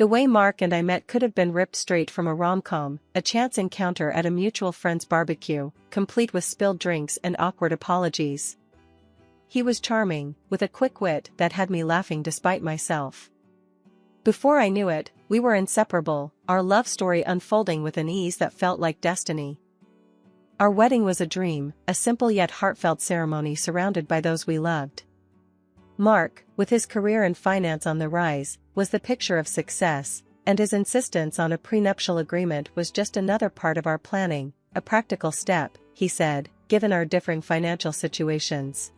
The way Mark and I met could have been ripped straight from a rom-com, a chance encounter at a mutual friend's barbecue, complete with spilled drinks and awkward apologies. He was charming, with a quick wit that had me laughing despite myself. Before I knew it, we were inseparable, our love story unfolding with an ease that felt like destiny. Our wedding was a dream, a simple yet heartfelt ceremony surrounded by those we loved. Mark, with his career in finance on the rise, was the picture of success, and his insistence on a prenuptial agreement was just another part of our planning, a practical step, he said, given our differing financial situations.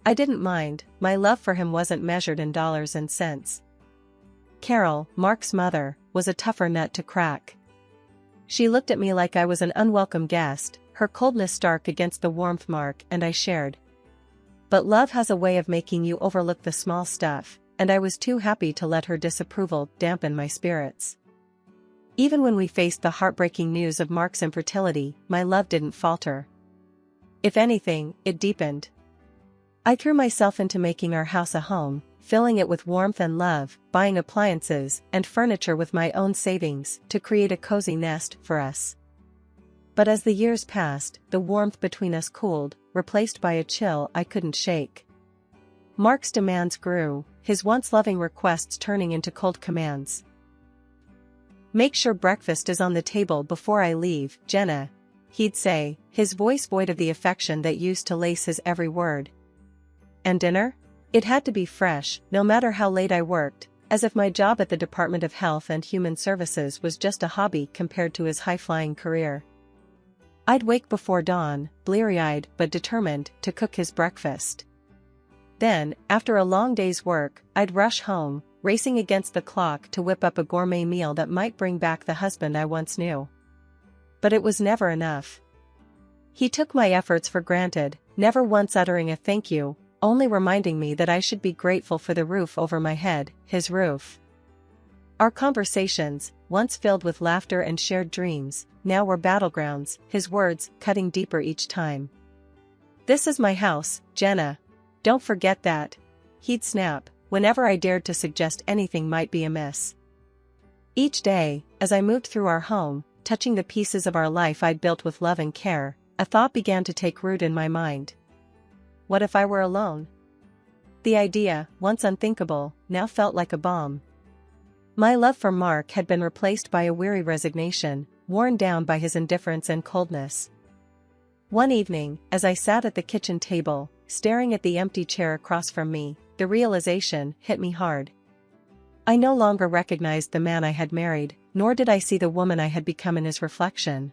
I didn't mind, my love for him wasn't measured in dollars and cents. Carol, Mark's mother, was a tougher nut to crack. She looked at me like I was an unwelcome guest, her coldness stark against the warmth Mark and I shared. But love has a way of making you overlook the small stuff, and I was too happy to let her disapproval dampen my spirits. Even when we faced the heartbreaking news of Mark's infertility, my love didn't falter. If anything, it deepened. I threw myself into making our house a home, filling it with warmth and love, buying appliances and furniture with my own savings to create a cozy nest for us. But as the years passed, the warmth between us cooled, replaced by a chill I couldn't shake. Mark's demands grew, his once loving requests turning into cold commands. "Make sure breakfast is on the table before I leave, Jenna," he'd say, his voice void of the affection that used to lace his every word. And dinner? It had to be fresh, no matter how late I worked, as if my job at the Department of Health and Human Services was just a hobby compared to his high-flying career. I'd wake before dawn, bleary-eyed but determined to cook his breakfast. Then, after a long day's work, I'd rush home, racing against the clock to whip up a gourmet meal that might bring back the husband I once knew. But it was never enough. He took my efforts for granted, never once uttering a thank you, only reminding me that I should be grateful for the roof over my head, his roof. Our conversations, once filled with laughter and shared dreams, now were battlegrounds, his words cutting deeper each time. "This is my house, Jenna. Don't forget that," he'd snap, whenever I dared to suggest anything might be amiss. Each day, as I moved through our home, touching the pieces of our life I'd built with love and care, a thought began to take root in my mind. What if I were alone? The idea, once unthinkable, now felt like a bomb. My love for Mark had been replaced by a weary resignation, worn down by his indifference and coldness. One evening, as I sat at the kitchen table, staring at the empty chair across from me, the realization hit me hard. I no longer recognized the man I had married, nor did I see the woman I had become in his reflection.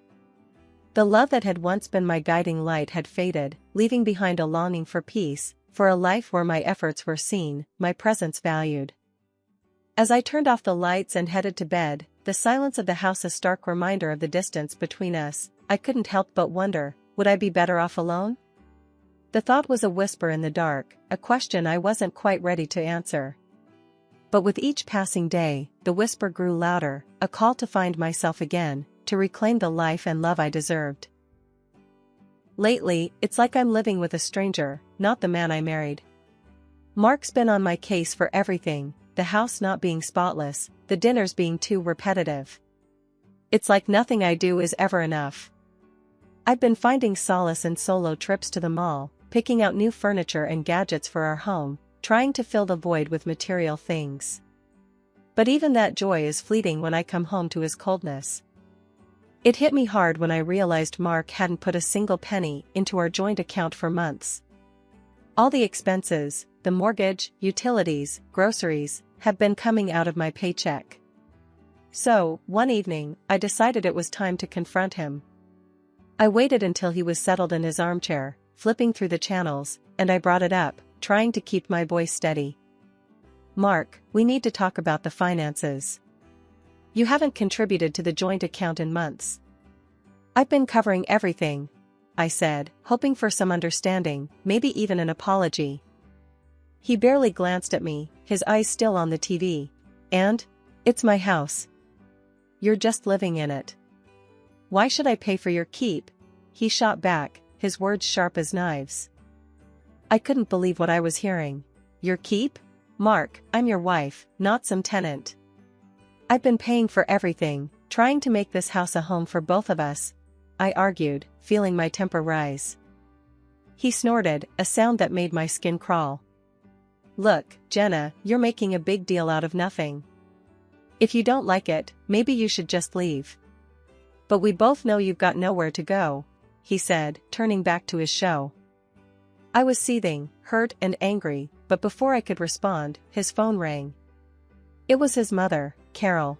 The love that had once been my guiding light had faded, leaving behind a longing for peace, for a life where my efforts were seen, my presence valued. As I turned off the lights and headed to bed, the silence of the house a stark reminder of the distance between us, I couldn't help but wonder, would I be better off alone? The thought was a whisper in the dark, a question I wasn't quite ready to answer. But with each passing day, the whisper grew louder, a call to find myself again, to reclaim the life and love I deserved. Lately, it's like I'm living with a stranger, not the man I married. Mark's been on my case for everything, the house not being spotless, the dinners being too repetitive. It's like nothing I do is ever enough. I've been finding solace in solo trips to the mall, picking out new furniture and gadgets for our home, trying to fill the void with material things. But even that joy is fleeting when I come home to his coldness. It hit me hard when I realized Mark hadn't put a single penny into our joint account for months. All the expenses, the mortgage, utilities, groceries, have been coming out of my paycheck. So, one evening, I decided it was time to confront him. I waited until he was settled in his armchair, flipping through the channels, and I brought it up, trying to keep my voice steady. "Mark, we need to talk about the finances. You haven't contributed to the joint account in months." "I've been covering everything," I said, hoping for some understanding, maybe even an apology. He barely glanced at me, his eyes still on the TV. "And? It's my house. You're just living in it. Why should I pay for your keep?" He shot back, his words sharp as knives. I couldn't believe what I was hearing. "Your keep? Mark, I'm your wife, not some tenant." I've been paying for everything, trying to make this house a home for both of us, I argued, feeling my temper rise. He snorted, a sound that made my skin crawl. Look, Jenna, you're making a big deal out of nothing. If you don't like it, maybe you should just leave. But we both know you've got nowhere to go, he said, turning back to his show. I was seething, hurt and angry, but before I could respond, his phone rang. It was his mother, Carol.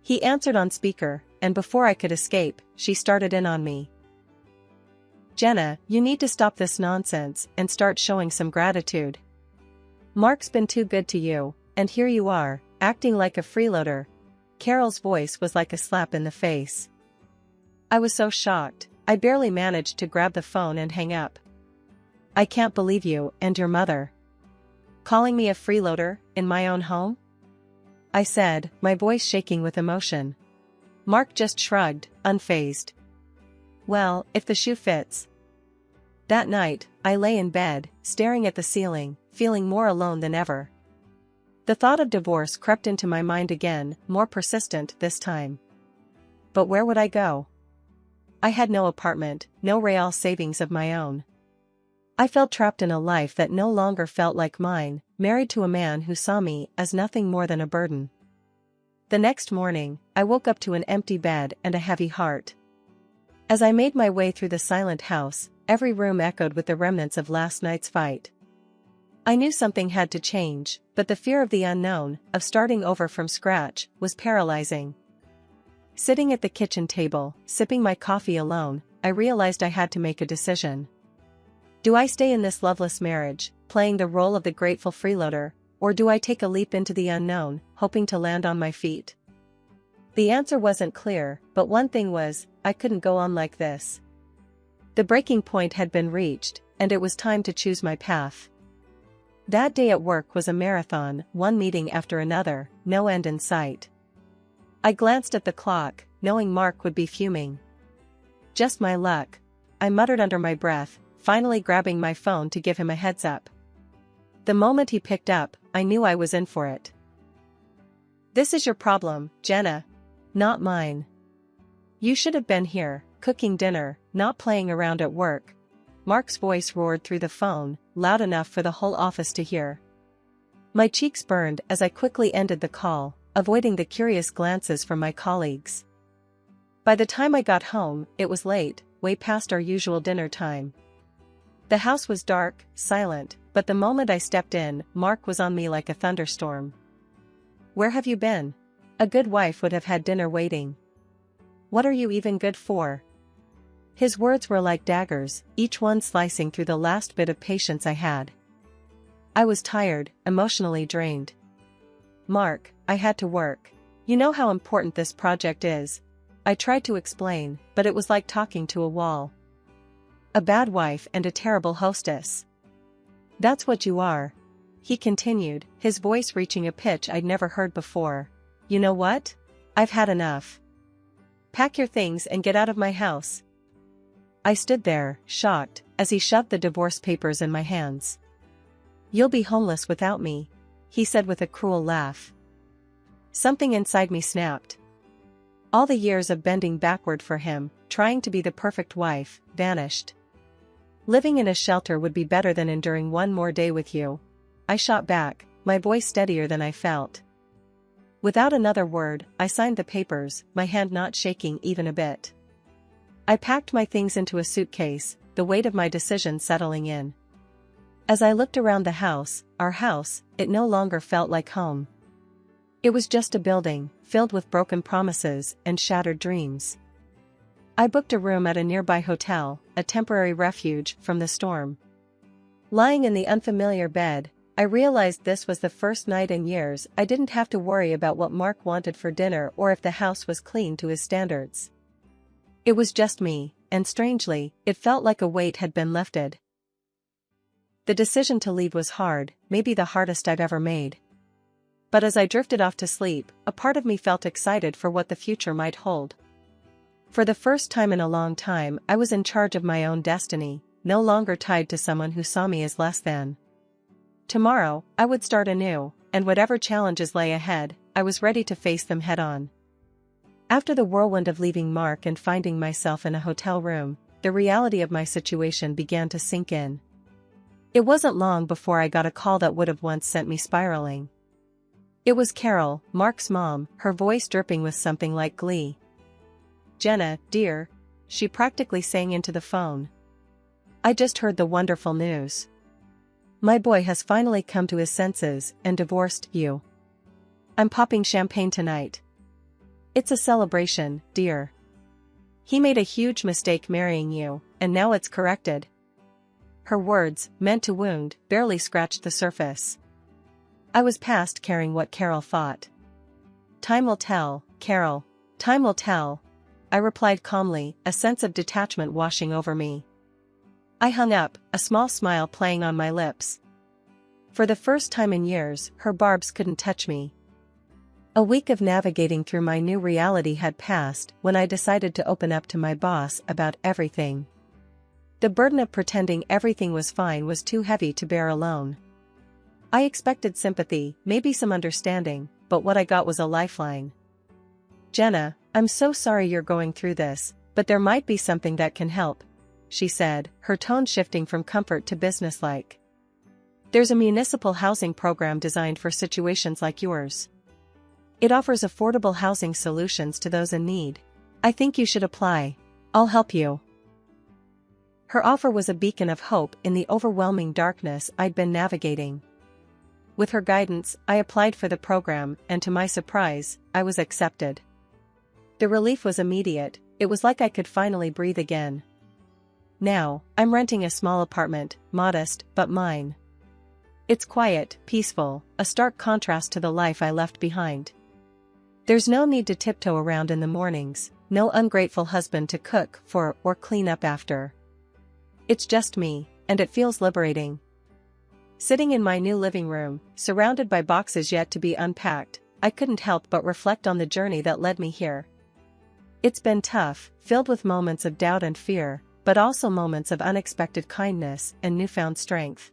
He answered on speaker, and before I could escape, she started in on me. Jenna, you need to stop this nonsense and start showing some gratitude. Mark's been too good to you, and here you are, acting like a freeloader. Carol's voice was like a slap in the face. I was so shocked, I barely managed to grab the phone and hang up. I can't believe you and your mother calling me a freeloader in my own home? I said, my voice shaking with emotion. Mark just shrugged, unfazed. Well, if the shoe fits. That night, I lay in bed, staring at the ceiling, feeling more alone than ever. The thought of divorce crept into my mind again, more persistent this time. But where would I go? I had no apartment, no real savings of my own. I felt trapped in a life that no longer felt like mine, married to a man who saw me as nothing more than a burden. The next morning, I woke up to an empty bed and a heavy heart. As I made my way through the silent house, every room echoed with the remnants of last night's fight. I knew something had to change, but the fear of the unknown, of starting over from scratch, was paralyzing. Sitting at the kitchen table, sipping my coffee alone, I realized I had to make a decision. Do I stay in this loveless marriage, playing the role of the grateful freeloader, or do I take a leap into the unknown, hoping to land on my feet? The answer wasn't clear, but one thing was, I couldn't go on like this. The breaking point had been reached, and it was time to choose my path. That day at work was a marathon, one meeting after another, no end in sight. I glanced at the clock, knowing Mark would be fuming. Just my luck, I muttered under my breath, finally grabbing my phone to give him a heads up. The moment he picked up, I knew I was in for it. This is your problem, Jenna. Not mine. You should have been here, cooking dinner, not playing around at work. Mark's voice roared through the phone, loud enough for the whole office to hear. My cheeks burned as I quickly ended the call, avoiding the curious glances from my colleagues. By the time I got home, it was late, way past our usual dinner time. The house was dark, silent, but the moment I stepped in, Mark was on me like a thunderstorm. Where have you been? A good wife would have had dinner waiting. What are you even good for? His words were like daggers, each one slicing through the last bit of patience I had. I was tired, emotionally drained. Mark, I had to work. You know how important this project is. I tried to explain, but it was like talking to a wall. A bad wife and a terrible hostess. That's what you are. He continued, his voice reaching a pitch I'd never heard before. You know what? I've had enough. Pack your things and get out of my house. I stood there, shocked, as he shoved the divorce papers in my hands. You'll be homeless without me, he said with a cruel laugh. Something inside me snapped. All the years of bending backward for him, trying to be the perfect wife, vanished. Living in a shelter would be better than enduring one more day with you. I shot back, my voice steadier than I felt. Without another word, I signed the papers, my hand not shaking even a bit. I packed my things into a suitcase, the weight of my decision settling in. As I looked around the house, our house, it no longer felt like home. It was just a building, filled with broken promises and shattered dreams. I booked a room at a nearby hotel, a temporary refuge from the storm. Lying in the unfamiliar bed, I realized this was the first night in years I didn't have to worry about what Mark wanted for dinner or if the house was clean to his standards. It was just me, and strangely, it felt like a weight had been lifted. The decision to leave was hard, maybe the hardest I've ever made. But as I drifted off to sleep, a part of me felt excited for what the future might hold. For the first time in a long time, I was in charge of my own destiny, no longer tied to someone who saw me as less than. Tomorrow, I would start anew, and whatever challenges lay ahead, I was ready to face them head-on. After the whirlwind of leaving Mark and finding myself in a hotel room, the reality of my situation began to sink in. It wasn't long before I got a call that would have once sent me spiraling. It was Carol, Mark's mom, her voice dripping with something like glee. "Jenna, dear," she practically sang into the phone. "I just heard the wonderful news. My boy has finally come to his senses and divorced you. I'm popping champagne tonight. It's a celebration, dear. He made a huge mistake marrying you, and now it's corrected." Her words, meant to wound, barely scratched the surface. I was past caring what Carol thought. "Time will tell, Carol. Time will tell," I replied calmly, a sense of detachment washing over me. I hung up, a small smile playing on my lips. For the first time in years, her barbs couldn't touch me. A week of navigating through my new reality had passed when I decided to open up to my boss about everything. The burden of pretending everything was fine was too heavy to bear alone. I expected sympathy, maybe some understanding, but what I got was a lifeline. "Jenna, I'm so sorry you're going through this, but there might be something that can help," she said, her tone shifting from comfort to businesslike. "There's a municipal housing program designed for situations like yours. It offers affordable housing solutions to those in need. I think you should apply. I'll help you." Her offer was a beacon of hope in the overwhelming darkness I'd been navigating. With her guidance, I applied for the program, and to my surprise, I was accepted. The relief was immediate. It was like I could finally breathe again. Now, I'm renting a small apartment, modest, but mine. It's quiet, peaceful, a stark contrast to the life I left behind. There's no need to tiptoe around in the mornings, no ungrateful husband to cook for or clean up after. It's just me, and it feels liberating. Sitting in my new living room, surrounded by boxes yet to be unpacked, I couldn't help but reflect on the journey that led me here. It's been tough, filled with moments of doubt and fear, but also moments of unexpected kindness and newfound strength.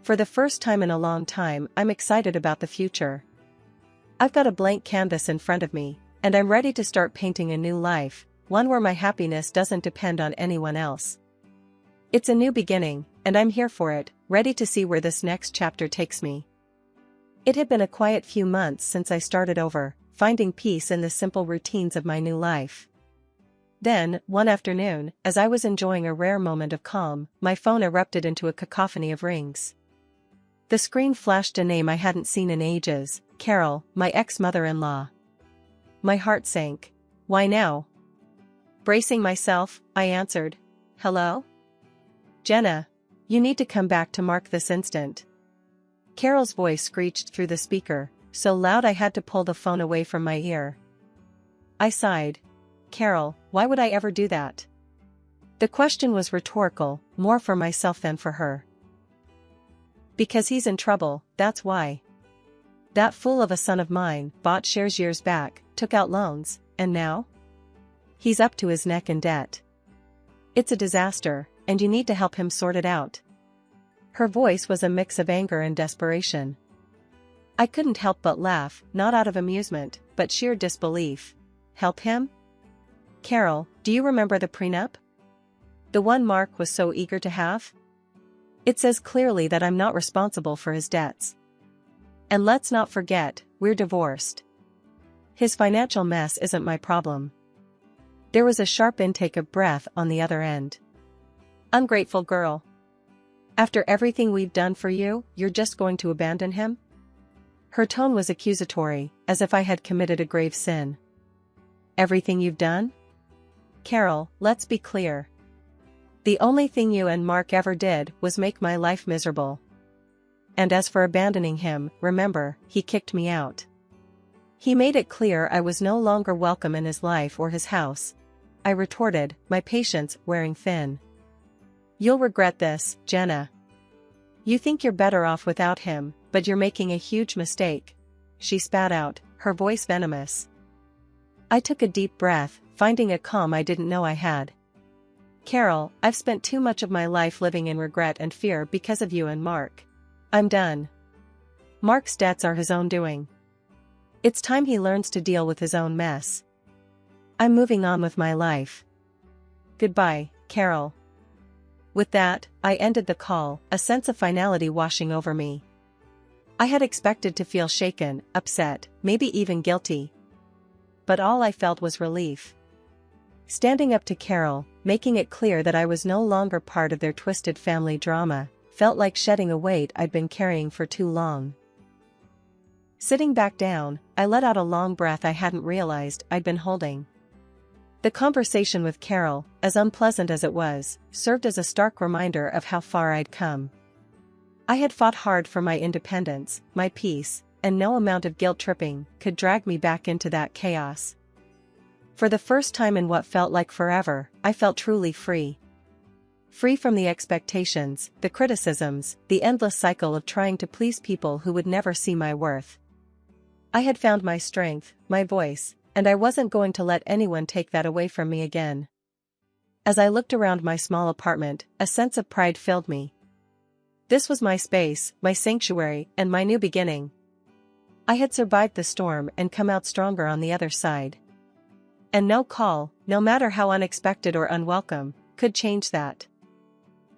For the first time in a long time, I'm excited about the future. I've got a blank canvas in front of me, and I'm ready to start painting a new life, one where my happiness doesn't depend on anyone else. It's a new beginning, and I'm here for it, ready to see where this next chapter takes me. It had been a quiet few months since I started over, finding peace in the simple routines of my new life. Then, one afternoon, as I was enjoying a rare moment of calm, my phone erupted into a cacophony of rings. The screen flashed a name I hadn't seen in ages, Carol, my ex-mother-in-law. My heart sank. "Why now?" Bracing myself, I answered, "Hello? Jenna, you need to come back to Mark this instant." Carol's voice screeched through the speaker, so loud I had to pull the phone away from my ear. I sighed. "Carol, why would I ever do that?" The question was rhetorical, more for myself than for her. "Because he's in trouble, that's why. That fool of a son of mine bought shares years back, took out loans, and now? He's up to his neck in debt. It's a disaster, and you need to help him sort it out." Her voice was a mix of anger and desperation. I couldn't help but laugh, not out of amusement, but sheer disbelief. Help him? "Carol, do you remember the prenup? The one Mark was so eager to have? It says clearly that I'm not responsible for his debts. And let's not forget, we're divorced. His financial mess isn't my problem." There was a sharp intake of breath on the other end. "Ungrateful girl. After everything we've done for you, you're just going to abandon him?" Her tone was accusatory, as if I had committed a grave sin. "Everything you've done?" "Carol, let's be clear. The only thing you and Mark ever did was make my life miserable. And as for abandoning him, remember, he kicked me out. He made it clear I was no longer welcome in his life or his house," I retorted, my patience wearing thin. "You'll regret this, Jenna. You think you're better off without him, but you're making a huge mistake," she spat out, her voice venomous. I took a deep breath, finding a calm I didn't know I had. "Carol, I've spent too much of my life living in regret and fear because of you and Mark. I'm done. Mark's debts are his own doing. It's time he learns to deal with his own mess. I'm moving on with my life. Goodbye, Carol." With that, I ended the call, a sense of finality washing over me. I had expected to feel shaken, upset, maybe even guilty. But all I felt was relief. Standing up to Carol, making it clear that I was no longer part of their twisted family drama, felt like shedding a weight I'd been carrying for too long. Sitting back down, I let out a long breath I hadn't realized I'd been holding. The conversation with Carol, as unpleasant as it was, served as a stark reminder of how far I'd come. I had fought hard for my independence, my peace, and no amount of guilt-tripping could drag me back into that chaos. For the first time in what felt like forever, I felt truly free. Free from the expectations, the criticisms, the endless cycle of trying to please people who would never see my worth. I had found my strength, my voice, and I wasn't going to let anyone take that away from me again. As I looked around my small apartment, a sense of pride filled me. This was my space, my sanctuary, and my new beginning. I had survived the storm and come out stronger on the other side. And no call, no matter how unexpected or unwelcome, could change that.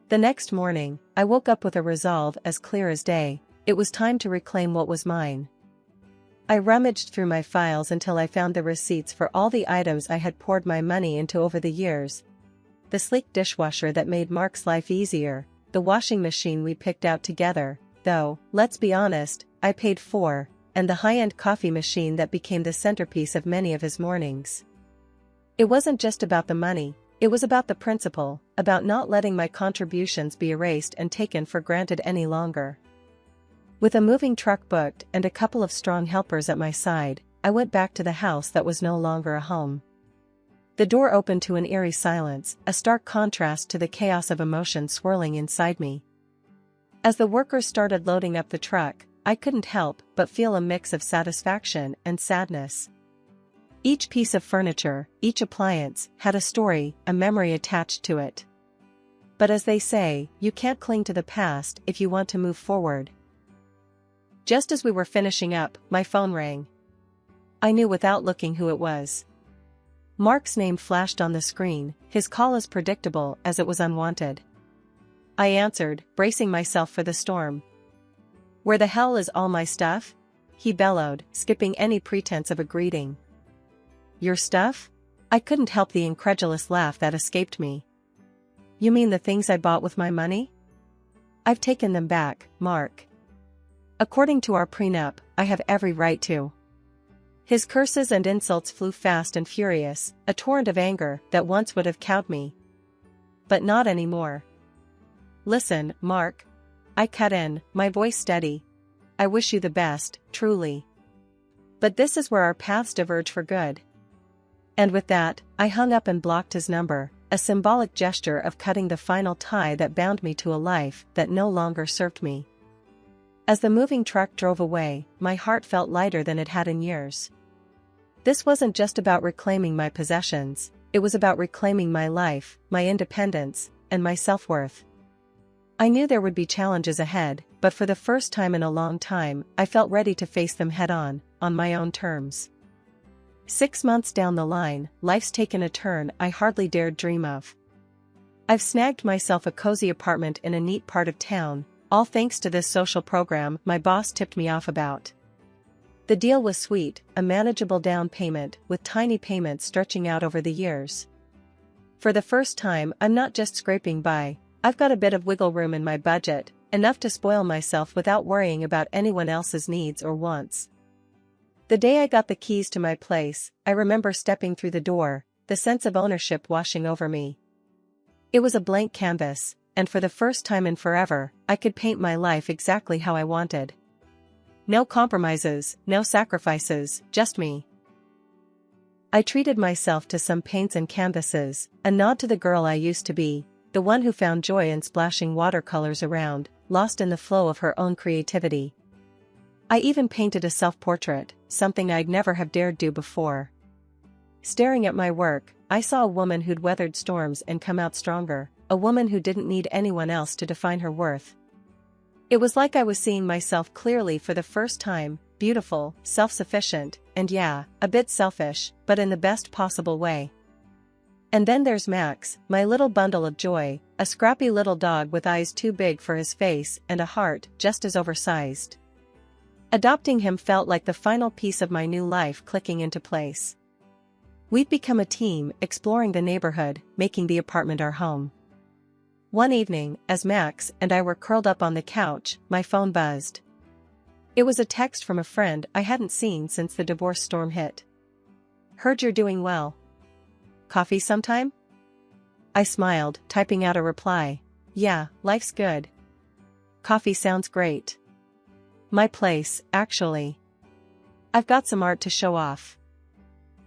The next morning, I woke up with a resolve as clear as day. It was time to reclaim what was mine. I rummaged through my files until I found the receipts for all the items I had poured my money into over the years. The sleek dishwasher that made Mark's life easier, the washing machine we picked out together, though, let's be honest, I paid for, and the high-end coffee machine that became the centerpiece of many of his mornings. It wasn't just about the money, it was about the principle, about not letting my contributions be erased and taken for granted any longer. With a moving truck booked and a couple of strong helpers at my side, I went back to the house that was no longer a home. The door opened to an eerie silence, a stark contrast to the chaos of emotion swirling inside me. As the workers started loading up the truck, I couldn't help but feel a mix of satisfaction and sadness. Each piece of furniture, each appliance, had a story, a memory attached to it. But as they say, you can't cling to the past if you want to move forward. Just as we were finishing up, my phone rang. I knew without looking who it was. Mark's name flashed on the screen, his call as predictable as it was unwanted. I answered, bracing myself for the storm. "Where the hell is all my stuff?" he bellowed, skipping any pretense of a greeting. "Your stuff?" I couldn't help the incredulous laugh that escaped me. "You mean the things I bought with my money?" "I've taken them back, Mark. According to our prenup, I have every right to." His curses and insults flew fast and furious, a torrent of anger that once would have cowed me. But not anymore. "Listen, Mark," I cut in, my voice steady. "I wish you the best, truly. But this is where our paths diverge for good." And with that, I hung up and blocked his number, a symbolic gesture of cutting the final tie that bound me to a life that no longer served me. As the moving truck drove away, my heart felt lighter than it had in years. This wasn't just about reclaiming my possessions, it was about reclaiming my life, my independence, and my self-worth. I knew there would be challenges ahead, but for the first time in a long time, I felt ready to face them head-on, on my own terms. 6 months down the line, life's taken a turn I hardly dared dream of. I've snagged myself a cozy apartment in a neat part of town, all thanks to this social program my boss tipped me off about. The deal was sweet, a manageable down payment with tiny payments stretching out over the years. For the first time, I'm not just scraping by, I've got a bit of wiggle room in my budget, enough to spoil myself without worrying about anyone else's needs or wants. The day I got the keys to my place, I remember stepping through the door, the sense of ownership washing over me. It was a blank canvas, and for the first time in forever, I could paint my life exactly how I wanted. No compromises, no sacrifices, just me. I treated myself to some paints and canvases, a nod to the girl I used to be, the one who found joy in splashing watercolors around, lost in the flow of her own creativity. I even painted a self-portrait, something I'd never have dared do before. Staring at my work, I saw a woman who'd weathered storms and come out stronger, a woman who didn't need anyone else to define her worth. It was like I was seeing myself clearly for the first time, beautiful, self-sufficient, and yeah, a bit selfish, but in the best possible way. And then there's Max, my little bundle of joy, a scrappy little dog with eyes too big for his face and a heart just as oversized. Adopting him felt like the final piece of my new life clicking into place. We'd become a team, exploring the neighborhood, making the apartment our home. One evening, as Max and I were curled up on the couch, my phone buzzed. It was a text from a friend I hadn't seen since the divorce storm hit. "Heard you're doing well. Coffee sometime?" I smiled, typing out a reply. "Yeah, life's good. Coffee sounds great. My place, actually. I've got some art to show off.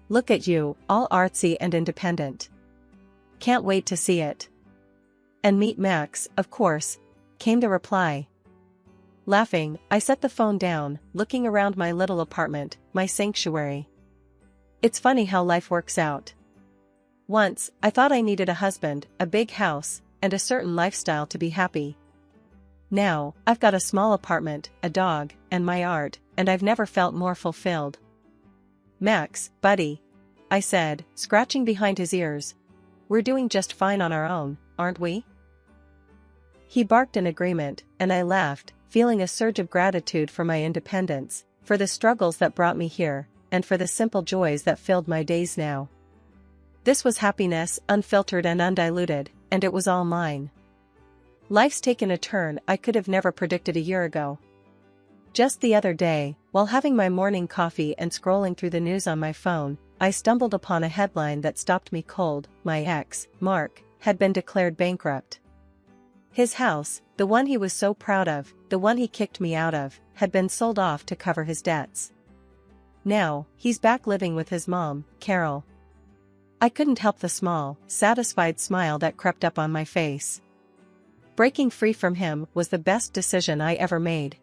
Look at you, all artsy and independent. Can't wait to see it. And meet Max, of course," came the reply. Laughing, I set the phone down, looking around my little apartment, my sanctuary. It's funny how life works out. Once, I thought I needed a husband, a big house, and a certain lifestyle to be happy. Now, I've got a small apartment, a dog, and my art, and I've never felt more fulfilled. "Max, buddy," I said, scratching behind his ears. "We're doing just fine on our own, aren't we?" He barked in agreement, and I laughed, feeling a surge of gratitude for my independence, for the struggles that brought me here, and for the simple joys that filled my days now. This was happiness, unfiltered and undiluted, and it was all mine. Life's taken a turn I could have never predicted a year ago. Just the other day, while having my morning coffee and scrolling through the news on my phone, I stumbled upon a headline that stopped me cold. My ex, Mark, had been declared bankrupt. His house, the one he was so proud of, the one he kicked me out of, had been sold off to cover his debts. Now, he's back living with his mom, Carol. I couldn't help the small, satisfied smile that crept up on my face. Breaking free from him was the best decision I ever made.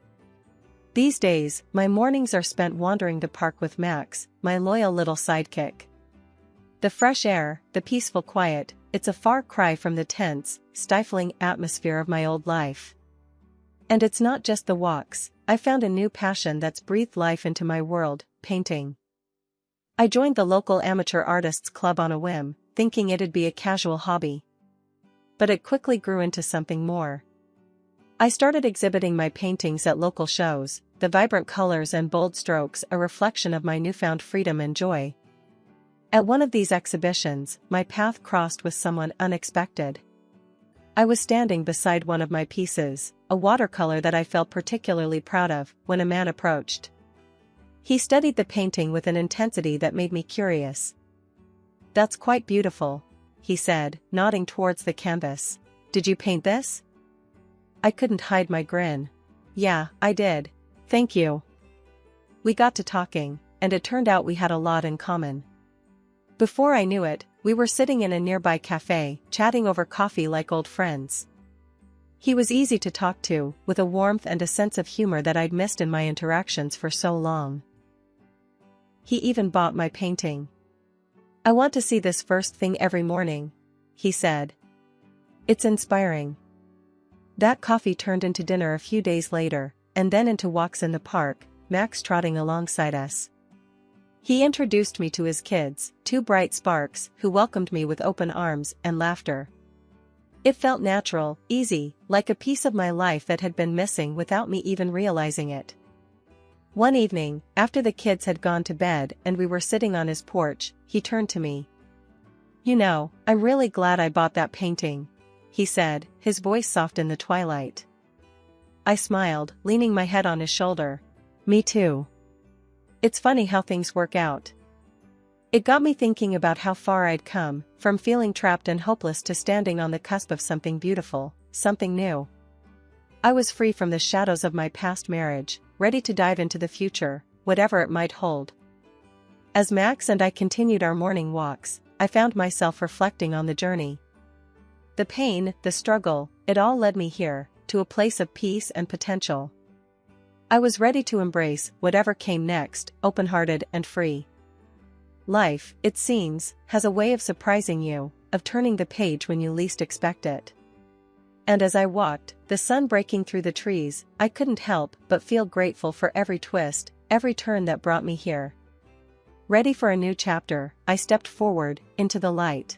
These days, my mornings are spent wandering the park with Max, my loyal little sidekick. The fresh air, the peaceful quiet, it's a far cry from the tense, stifling atmosphere of my old life. And it's not just the walks, I found a new passion that's breathed life into my world, painting. I joined the local amateur artists club on a whim, thinking it'd be a casual hobby. But it quickly grew into something more. I started exhibiting my paintings at local shows, the vibrant colors and bold strokes a reflection of my newfound freedom and joy. At one of these exhibitions, my path crossed with someone unexpected. I was standing beside one of my pieces, a watercolor that I felt particularly proud of, when a man approached. He studied the painting with an intensity that made me curious. "That's quite beautiful," he said, nodding towards the canvas. "Did you paint this?" I couldn't hide my grin. "Yeah, I did. Thank you." We got to talking, and it turned out we had a lot in common. Before I knew it, we were sitting in a nearby cafe, chatting over coffee like old friends. He was easy to talk to, with a warmth and a sense of humor that I'd missed in my interactions for so long. He even bought my painting. "I want to see this first thing every morning," he said. "It's inspiring." That coffee turned into dinner a few days later, and then into walks in the park, Max trotting alongside us. He introduced me to his kids, two bright sparks, who welcomed me with open arms and laughter. It felt natural, easy, like a piece of my life that had been missing without me even realizing it. One evening, after the kids had gone to bed and we were sitting on his porch, he turned to me. "You know, I'm really glad I bought that painting," he said, his voice soft in the twilight. I smiled, leaning my head on his shoulder. "Me too. It's funny how things work out." It got me thinking about how far I'd come, from feeling trapped and hopeless to standing on the cusp of something beautiful, something new. I was free from the shadows of my past marriage, ready to dive into the future, whatever it might hold. As Max and I continued our morning walks, I found myself reflecting on the journey. The pain, the struggle, it all led me here, to a place of peace and potential. I was ready to embrace whatever came next, open-hearted and free. Life, it seems, has a way of surprising you, of turning the page when you least expect it. And as I walked, the sun breaking through the trees, I couldn't help but feel grateful for every twist, every turn that brought me here. Ready for a new chapter, I stepped forward, into the light.